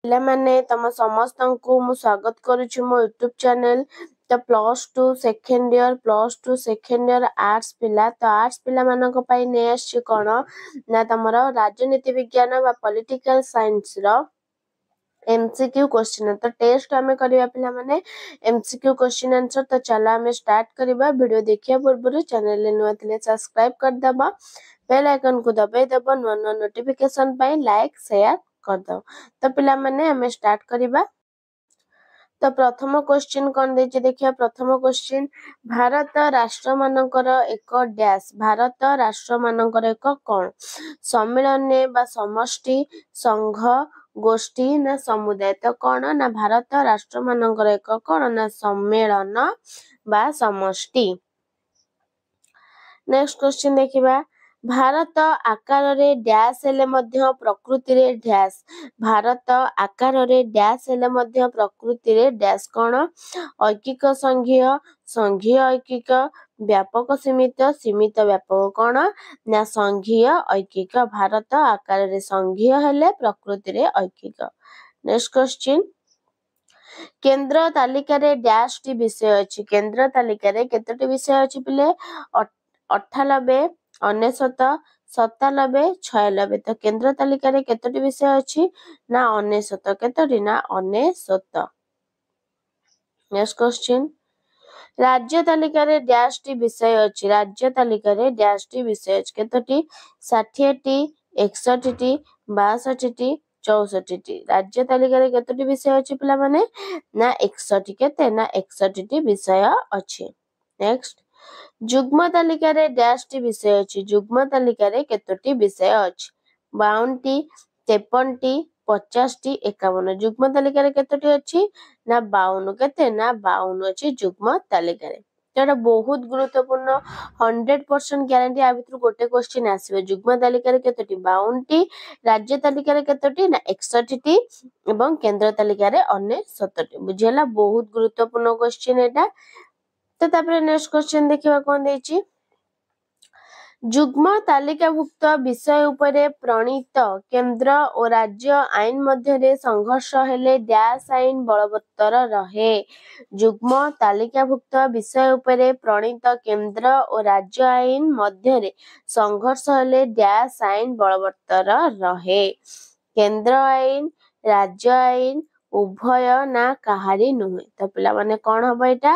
पिलामाने तम समस्तंकु मु स्वागत करुछि मो यूट्यूब चैनल तो +2 सेकेंड ईयर आर्ट्स पिला तो आर्ट्स पिला मानक पई ने आछि कोन ना तमरो राजनीति विज्ञान बा पॉलिटिकल साइंस रो एमसीक्यू क्वेश्चन तो टेस्ट हमें करबा पिला माने एमसीक्यू क्वेश्चन आंसर तो चला हमें स्टार्ट करबा वीडियो देखिया पूर्व चैनल ले नुआ थिले सब्सक्राइब कर दबा बेल आइकन को दबाई दबा नुआ नोटिफिकेशन पाई लाइक शेयर कर दो तो पिला माने हमें स्टार्ट करबा तो प्रथम क्वेश्चन कौन देछि देखिया प्रथम क्वेश्चन भारत राष्ट्र मानकर एक डैश भारत राष्ट्र मानकर एक कोन सम्मेलन बा समष्टि संघ गोष्ठी ना समुदाय तो कौन ना भारत राष्ट्र मानकर एक कौन ना सम्मेलन बा समष्टि। नेक्स्ट क्वेश्चन देखिबा भारत आकार रे डैश हेले मध्य प्रकृति रे डैश भारत आकार रे डैश हेले मध्य प्रकृति रे डैश कोन ऐकिक संघीय संघीय ऐकिक व्यापक सीमित सीमित व्यापक कोन ना संघीय ऐकिक भारत आकार रे संघीय हेले प्रकृति रे ऐकिक। नेक्स्ट क्वेश्चन केंद्र तालिका रे डैश टी विषय अछि केंद्र तालिका रे केतोटी विषय अछि पिले 98 99 97 96 तो केंद्र तालिका रे केतोटी विषय अछि ना 99 केतोटी ना 99। नेक्स्ट क्वेश्चन राज्य तालिका रे डैश टी विषय अछि राज्य तालिका रे डैश टी विषय अछि केतोटी 60 टी 61 टी 62 टी 64 टी राज्य तालिका रे केतोटी विषय अछि पिला माने ना 61 केते ना 61 टी विषय अछि। नेक्स्ट जुग्म तालिका रे डैश टी विषय अछि जुग्म तालिका रे केतोटी विषय अछि 52 टी 53 टी 50 टी 51 जुग्म तालिका रे केतोटी अछि ना 52 केते ना 52 अछि जुग्म तालिका रे एटा बहुत गुरुत्वपूर्ण 100% ग्यारंटी आ भितर गोटे क्वेश्चन आसीबे जुग्म तालिका रे केतोटी 52 टी राज्य तालिका रे केतोटी ना 61 टी एवं केंद्र तालिका रे 69 टी बुझियला बहुत गुरुत्वपूर्ण क्वेश्चन एटा। तो तापर नेक्स्ट क्वेश्चन देखिबा कोन देछि जुग्म तालिकाभुक्त विषय उपरे प्रणीत केंद्र और राज्य आईन मध्य रे संघर्ष हेले डैश आईन बलवत्तर रहे जुग्म तालिकाभुक्त विषय उपरे प्रणीत केंद्र और राज्य आईन मध्य रे संघर्ष हेले डैश आईन बलवत्तर रहे केंद्र आईन राज्य आईन उभय ना कहारी नुहे तो पिला माने कोन हबो एटा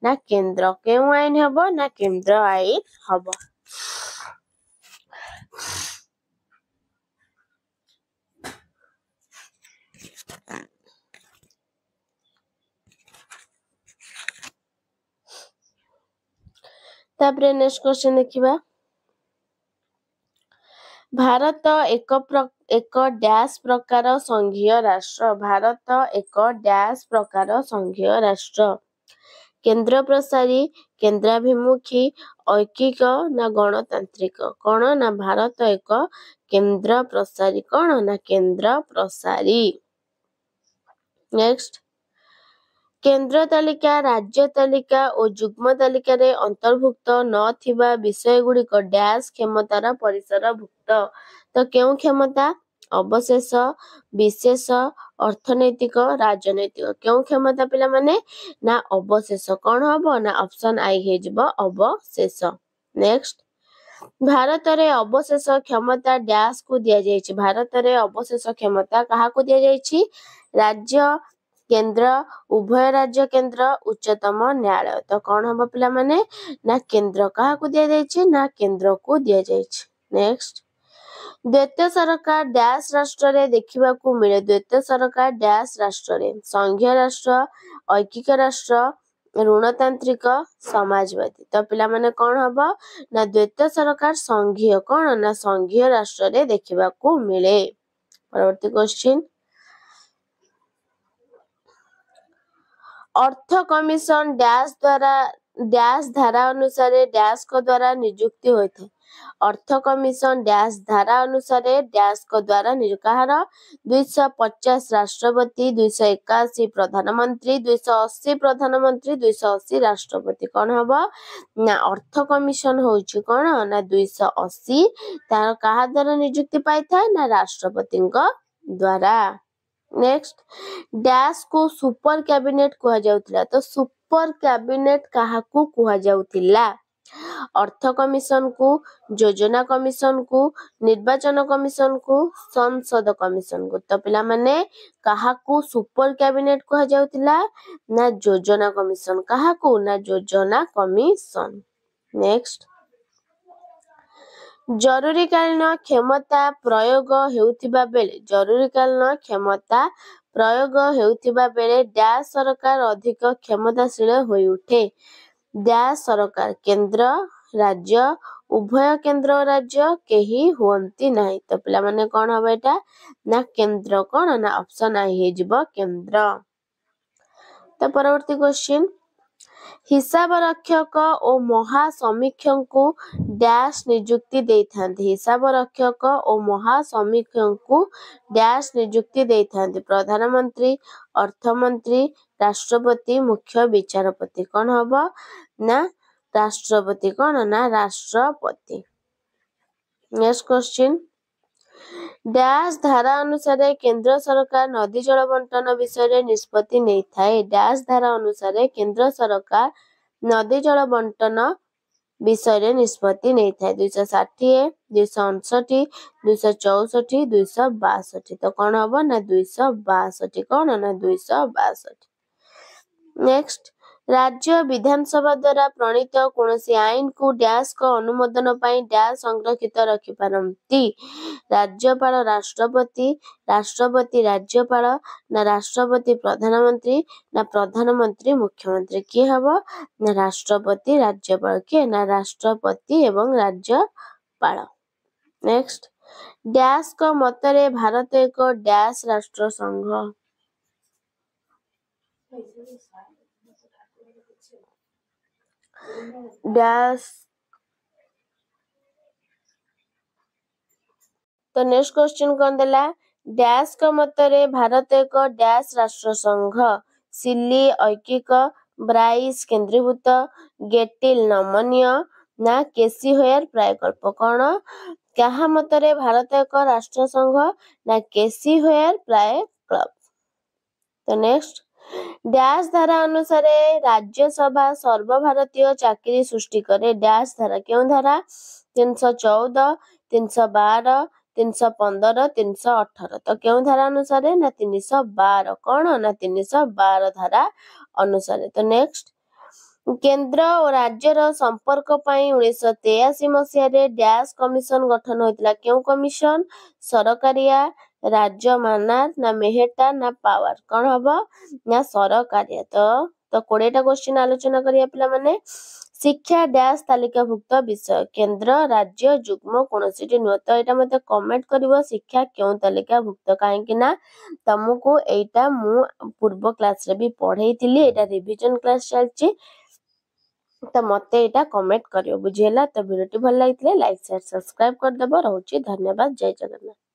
ना केंद्र केउ आईन हबो ना केंद्र आईन हबो। तापर नेक्स्ट क्वेश्चन देखिबा भारत एक डैश प्रकार संघीय राष्ट्र भारत एक डैश प्रकार संघीय राष्ट्र केंद्र प्रसारी केंद्राभिमुखी ऐकिक ना गणतांत्रिक कोन ना भारत एक केंद्र प्रसारी कोन ना केंद्र प्रसारी। नेक्स्ट केंद्र तालिका राज्य तालिका और जुग्म तालिका रे अंतर्भुक्त न थिबा विषय गुडी को डैश क्षमतार परिसर भुक्त तो केउ क्षमता अवशेष विशेष अर्थनैतिक राजनैतिक केउ क्षमता पिला माने ना अवशेष कोन हबो ना ऑप्शन आई हे जबो अवशेष। नेक्स्ट भारत रे अवशेष क्षमता डैश को दिया जायछि भारत रे अवशेष क्षमता कहा को दिया जायछि राज्य केंद्र उभय राज्य केंद्र उच्चतम न्यायालय तो कौन हम पिला माने ना केंद्र कहा को दिया जायछि ना केंद्र को दिया जायछि। नेक्स्ट द्वैत सरकार डैश राष्ट्र रे देखिबा को मिले द्वैत सरकार डैश राष्ट्र रे संघीय राष्ट्र ऐकिक राष्ट्र ऋणतांत्रिक समाजवादी तो पिला माने कौन हबो ना द्वैत सरकार संघीय कौन ना संघीय राष्ट्र रे देखिबा को मिले। परवर्ती क्वेश्चन अर्थ कमिशन डैश द्वारा डैश धारा अनुसार डैश को द्वारा नियुक्ति होते अर्थ कमिशन डैश धारा अनुसार डैश को द्वारा नियुक्त कहार 250 राष्ट्रपति 281 प्रधानमंत्री 280 प्रधानमंत्री 280 राष्ट्रपति कौन हबो ना अर्थ कमिशन होछि कौन ना 280 तार कहा द्वारा नियुक्ति पाई था ना राष्ट्रपति द्वारा। नेक्स्ट डैश को सुपर कैबिनेट कह जाउतिला तो सुपर कैबिनेट काहाकू कह जाउतिला अर्थ कमिशन को योजना कमिशन को निर्वाचन कमिशन को संसद कमिशन को तो पिला माने काहाकू सुपर कैबिनेट कह जाउतिला ना योजना कमिशन काहाकू ना योजना कमिशन नेक्स्ट जरूरीकालीन क्षमता प्रयोग हेउथिबा बेले जरूरीकालीन क्षमता प्रयोग हेउथिबा बेले डैश सरकार अधिक क्षमताशील होई उठे डैश सरकार केंद्र राज्य उभय केंद्र और राज्य केही हुअंती नाही तो पिला माने कोन हबे एटा ना केंद्र कोन ना ऑप्शन आई हे जिवो केंद्र तो परवर्ती क्वेश्चन हिसाब रक्षक और महासमीक्षक को डैश नियुक्ति देइथांती हिसाब रक्षक और महासमीक्षक को डैश नियुक्ति देइथांती प्रधानमंत्री अर्थमंत्री राष्ट्रपति मुख्य विचारपति कौन हबो ना राष्ट्रपति कौन ना राष्ट्रपति नेक्स्ट क्वेश्चन डैश धारा अनुसार केंद्र सरकार नदी जल बंटन विषय निष्पत्ति नहीं थाए डैश धारा अनुसार केंद्र सरकार नदी जल बंटन विषय निष्पत्ति नहीं थाए 260 259 264 262 तो कौन हम ना 262 कौन ना 262 नेक्स्ट राज्य विधानसभा द्वारा प्रणीत कौनसी आईन को डैश को अनुमोदन पाई डैश संरक्षित रखि पारंती राज्यपाल राष्ट्रपति राष्ट्रपति राज्यपाल ना राष्ट्रपति प्रधानमंत्री ना प्रधानमंत्री मुख्यमंत्री किए हबो ना राष्ट्रपति राज्यपाल किए ना राष्ट्रपति एवं राज्यपाल नेक्स्ट डैश को मतरे भारत एक डैश राष्ट्र संघ डैश तो नेक्स्ट क्वेश्चन कौन देला डैश का मतरे भारत एक डैश राष्ट्र संघ सिली ऐकिक ब्राइस केंद्रीभूत गेटिल नमनीय ना केसी होयर प्रायकल्प कौन क्या मतरे भारत एक राष्ट्र संघ ना केसी होयर प्राय क्लब तो नेक्स्ट डैश धारा अनुसार राज्यसभा सर्वभारतीय चाकरी सृष्टि करे डैश धारा क्यों धारा 314 312 315 318 तो क्यों धारा अनुसार ना 312 कौन ना 312 धारा अनुसार तो नेक्स्ट केंद्र और राज्यर संपर्क पाई 1983 मसीह डैश कमिशन गठन होता क्यों कमिशन सरकारिया राज्य मानार ना मेहेटा ना पावर कौन हम ना सरकारिया तो 20टा क्वेश्चन आलोचना करिया पिला माने शिक्षा डैश तालिकाभुक्त विषय केंद्र राज्य जुग्म कोनोसिटी नुह तो एटा मते कमेंट करिवो शिक्षा क्यों तालिकाभुक्त काहे कि ना तुमको एटा मु पूर्व क्लास रे भी पढैतिली एटा रिवीजन क्लास चलची तो मते एटा कमेंट करियो बुझियला तो वीडियो भल लागितले लाइक शेयर सब्सक्राइब कर देबो रहउची धन्यवाद जय जगन्नाथ।